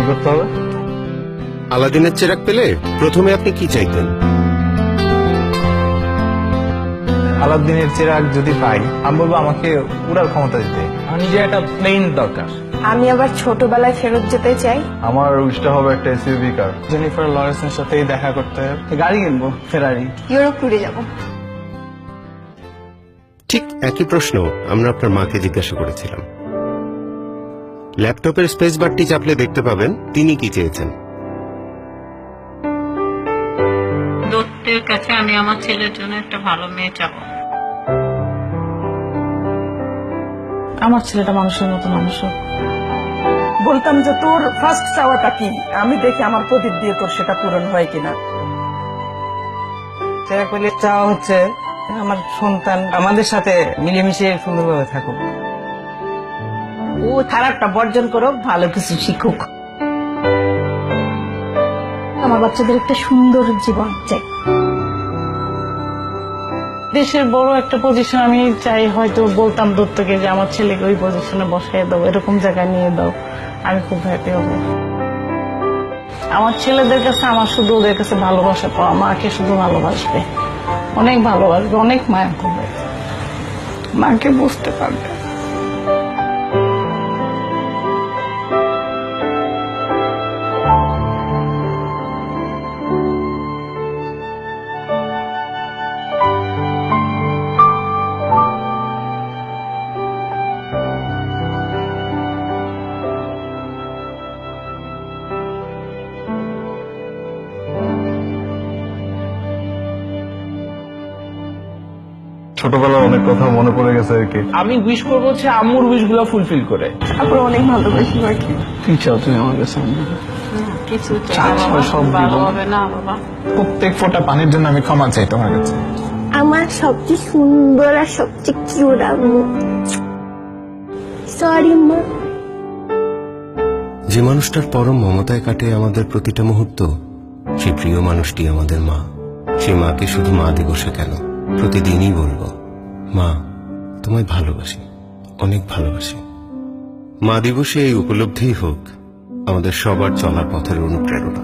কি করতে হবে? আলাদিনের চেরাগ পেলে প্রথমে আপনি কি চাইতেন? আলাদিনের চিরাগ যদি পাই, আমি বলবো আমাকে উড়ার ক্ষমতা দিতে। আমার নিজের একটা প্লেন দরকার। আমি আবার ছোটবেলায় ফেরত যেতে চাই। আমার উইশটা হবে একটা এসইউভি কার। জেনিফার লরেন্সের সাথেই দেখা করতে, গাড়ি কিনবো, ফেরারি। ইউরোপ ট্যুরে যাব। ঠিক একই প্রশ্ন আমরা আপনার মাকে জিজ্ঞাসা করেছিলাম। ল্যাপটপের স্পেস বারটি চাপলে দেখতে পাবেন তিনি কি চেয়েছেন। দত্তের কাছে আমি আমার ছেলের জন্য একটা ভালো মেয়ে চাবো। আমার ছেলেটা মানুষের মতো মানুষ হোক। বলতাম যে তোর ফার্স্ট চাওয়াটা কি, আমি দেখি আমার প্রদীপ দিয়ে তোর সেটা পূরণ হয় কিনা। চেরাগ পেলে চাওয়া হচ্ছে আমার সন্তান আমাদের সাথে মিলেমিশে সুন্দরভাবে থাকুক। ও খারাপটা বর্জন করুক, ভালো কিছু শিখুক। আমার বাচ্চাদের একটা সুন্দর জীবন চাই। দেশের বড় একটা পজিশন আমি চাই, হয়তো বলতাম দত্তকে যে আমার ছেলেকে ওই পজিশনে বসাই দাও, এরকম জায়গায় নিয়ে দাও, আমি খুব হ্যাপি হব। আমার ছেলেদের কাছে আমার শুধু ওদের কাছে ভালোবাসা পাওয়া, মাকে শুধু ভালোবাসবে, অনেক ভালোবাসবে, অনেক মায়া করবে, মাকে বুঝতে পারবে। ছোটবেলার অনেক কথা মনে পড়ে গেছে আর কি। আমি উইশ করবো হচ্ছে আম্মুর উইশ গুলো ফুলফিল করে। তারপর অনেক ভালোবাসি মাকে। কি চাও তুমি আমার কাছে? কিছু সব ভালো হবে না বাবা। প্রত্যেক ফোঁটা পানির জন্য আমি ক্ষমা চাই তোমার কাছে। আমার সবচেয়ে সুন্দর আর সবচেয়ে কিউট আম্মু। সরি মা। যে মানুষটার পরম মমতায় কাটে আমাদের প্রতিটা মুহূর্ত, সেই প্রিয় মানুষটি আমাদের মা। সে মাকে শুধু মা দিবসে কেন, প্রতিদিনই বলবো, মা তোমায় ভালোবাসি, অনেক ভালোবাসি। মা দিবসে এই উপলব্ধিই হোক আমাদের সবার চলার পথের অনুপ্রেরণা।